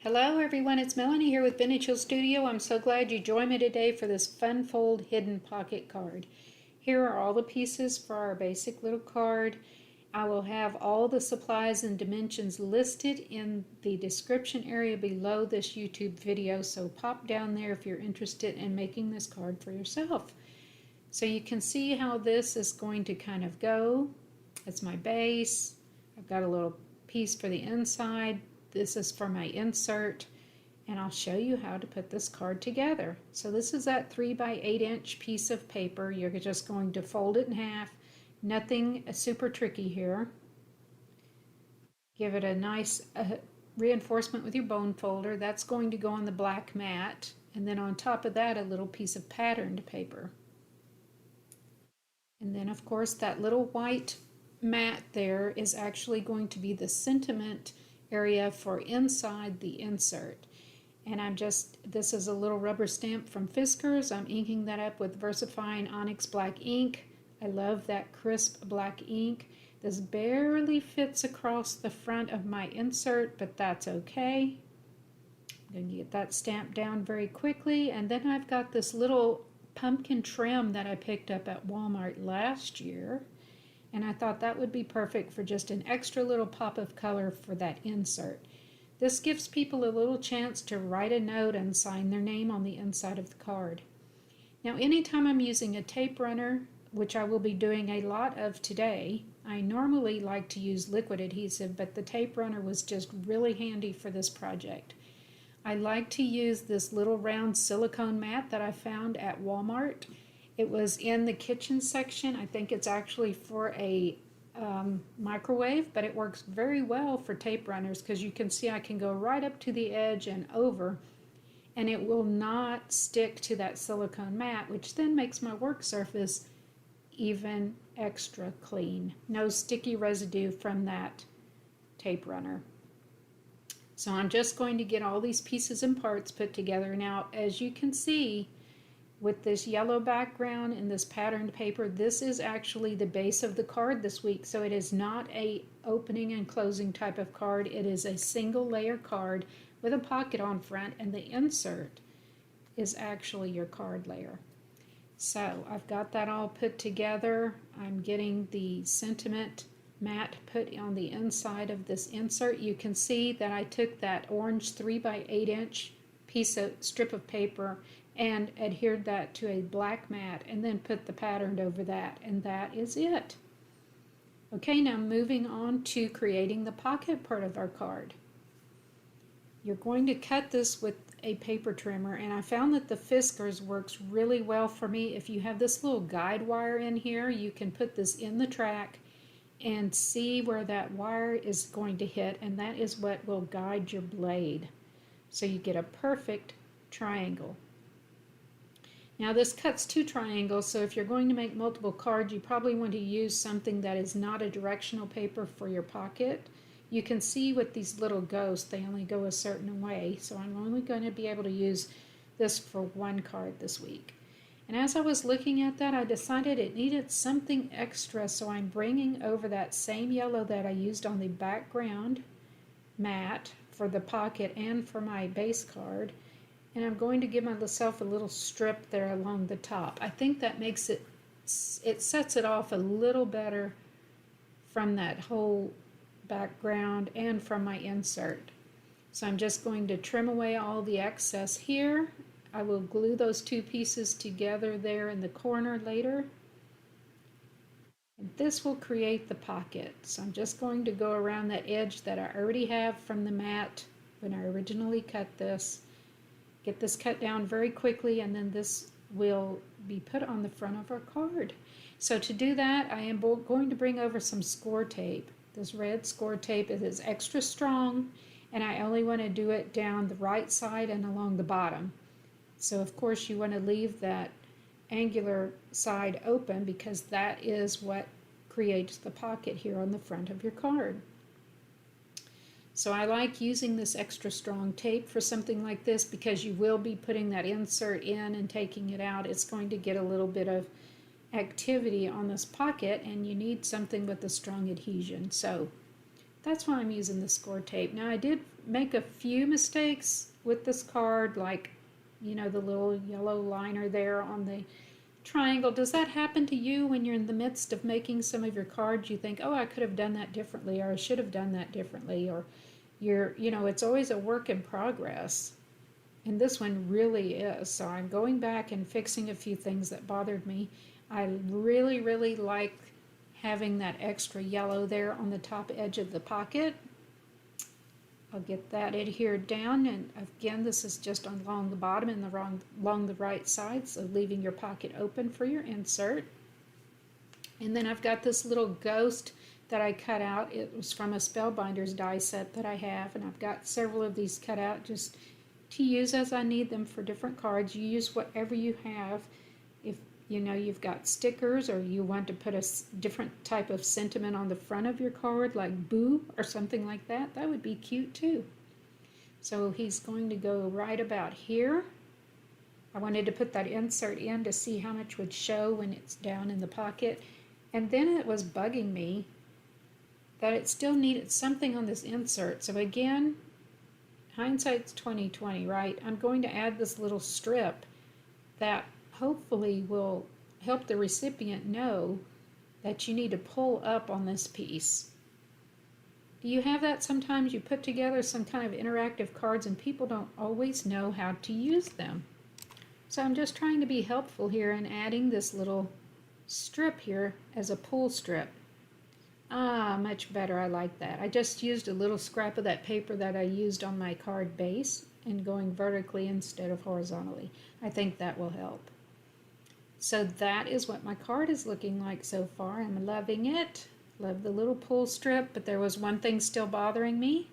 Hello everyone, it's Melanie here with Vintage Hill Studio. I'm so glad you joined me today for this fun fold hidden pocket card. Here are all the pieces for our basic little card. I will have all the supplies and dimensions listed in the description area below this YouTube video, so pop down there if you're interested in making this card for yourself. So you can see how this is going to kind of go. It's my base. I've got a little piece for the inside. This is for my insert, and I'll show you how to put this card together. So this is that 3 by 8 inch piece of paper. You're just going to fold it in half. Nothing super tricky here. Give it a nice reinforcement with your bone folder. That's going to go on the black mat, and then on top of that a little piece of patterned paper. And then of course that little white mat there is actually going to be the sentiment area for inside the insert. And this is a little rubber stamp from Fiskars. I'm inking that up with VersaFine Onyx black ink. I love that crisp black ink. This barely fits across the front of my insert, but that's okay. I'm going to get that stamped down very quickly. And then I've got this little pumpkin trim that I picked up at Walmart last year. And I thought that would be perfect for just an extra little pop of color for that insert. This gives people a little chance to write a note and sign their name on the inside of the card. Now anytime I'm using a tape runner, which I will be doing a lot of today, I normally like to use liquid adhesive, but the tape runner was just really handy for this project. I like to use this little round silicone mat that I found at Walmart. It was in the kitchen section. I think it's actually for a microwave, but it works very well for tape runners because you can see I can go right up to the edge and over, and it will not stick to that silicone mat, which then makes my work surface even extra clean. No sticky residue from that tape runner. So I'm just going to get all these pieces and parts put together. Now, as you can see, with this yellow background and this patterned paper, this is actually the base of the card this week. So it is not a opening and closing type of card. It is a single layer card with a pocket on front, and the insert is actually your card layer. So I've got that all put together. I'm getting the sentiment mat put on the inside of this insert. You can see that I took that orange 3 by 8 inch strip of paper and adhered that to a black mat and then put the pattern over that, and that is it. Okay, now moving on to creating the pocket part of our card. You're going to cut this with a paper trimmer, and I found that the Fiskars works really well for me. If you have this little guide wire in here, you can put this in the track and see where that wire is going to hit, and that is what will guide your blade. So you get a perfect triangle. Now this cuts 2 triangles, so if you're going to make multiple cards, you probably want to use something that is not a directional paper for your pocket. You can see with these little ghosts, they only go a certain way, so I'm only going to be able to use this for 1 card this week. And as I was looking at that, I decided it needed something extra, so I'm bringing over that same yellow that I used on the background mat for the pocket and for my base card. And I'm going to give myself a little strip there along the top. I think that makes it sets it off a little better from that whole background and from my insert. So I'm just going to trim away all the excess here. I will glue those 2 pieces together there in the corner later. And this will create the pocket. So I'm just going to go around that edge that I already have from the mat when I originally cut this. Get this cut down very quickly, and then this will be put on the front of our card. So to do that, I am going to bring over some score tape. This red score tape is extra strong, and I only want to do it down the right side and along the bottom. So of course you want to leave that angular side open because that is what creates the pocket here on the front of your card. So I like using this extra strong tape for something like this because you will be putting that insert in and taking it out. It's going to get a little bit of activity on this pocket, and you need something with a strong adhesion. So That's why I'm using the score tape. Now I did make a few mistakes with this card, like, you know, the little yellow liner there on the triangle. Does that happen to you when you're in the midst of making some of your cards? You think, oh, I could have done that differently, or I should have done that differently, or it's always a work in progress. And this one really is. So I'm going back and fixing a few things that bothered me. I really, really like having that extra yellow there on the top edge of the pocket. I'll get that adhered down, and again, this is just along the bottom and along the right side, so leaving your pocket open for your insert. And then I've got this little ghost that I cut out. It was from a Spellbinders die set that I have, and I've got several of these cut out just to use as I need them for different cards. You use whatever you have. If you know you've got stickers, or you want to put a different type of sentiment on the front of your card, like boo or something like that, that would be cute too. So he's going to go right about here. I wanted to put that insert in to see how much would show when it's down in the pocket. And then it was bugging me that it still needed something on this insert. So again, hindsight's 20/20, right? I'm going to add this little strip that hopefully will help the recipient know that you need to pull up on this piece. Do you have that sometimes? You put together some kind of interactive cards and people don't always know how to use them. So I'm just trying to be helpful here and adding this little strip here as a pull strip. Ah, much better. I like that. I just used a little scrap of that paper that I used on my card base and going vertically instead of horizontally. I think that will help. So that is what my card is looking like so far. I'm loving it. Love the little pull strip, but there was one thing still bothering me,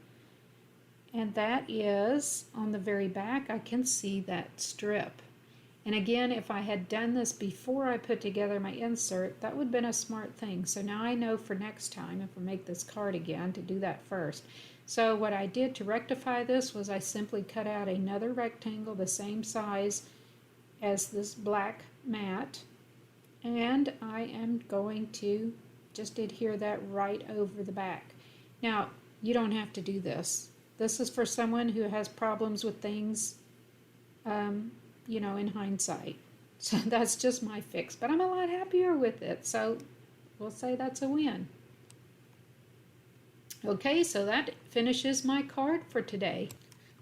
and that is on the very back I can see that strip. And again, if I had done this before I put together my insert, that would have been a smart thing. So now I know for next time, if I make this card again, to do that first. So what I did to rectify this was I simply cut out another rectangle the same size as this black mat, and I am going to just adhere that right over the back. Now, you don't have to do this. This is for someone who has problems with things, in hindsight. So that's just my fix, but I'm a lot happier with it, so we'll say that's a win. Okay, so that finishes my card for today.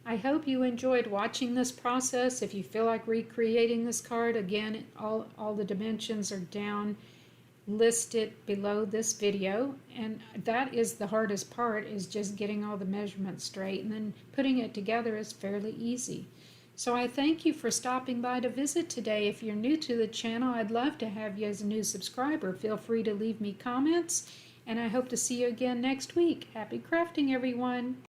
I hope you enjoyed watching this process. If you feel like recreating this card, again, all the dimensions are down listed below this video, and that is the hardest part, is just getting all the measurements straight, and then putting it together is fairly easy. So I thank you for stopping by to visit today. If you're new to the channel, I'd love to have you as a new subscriber. Feel free to leave me comments, and I hope to see you again next week. Happy crafting, everyone!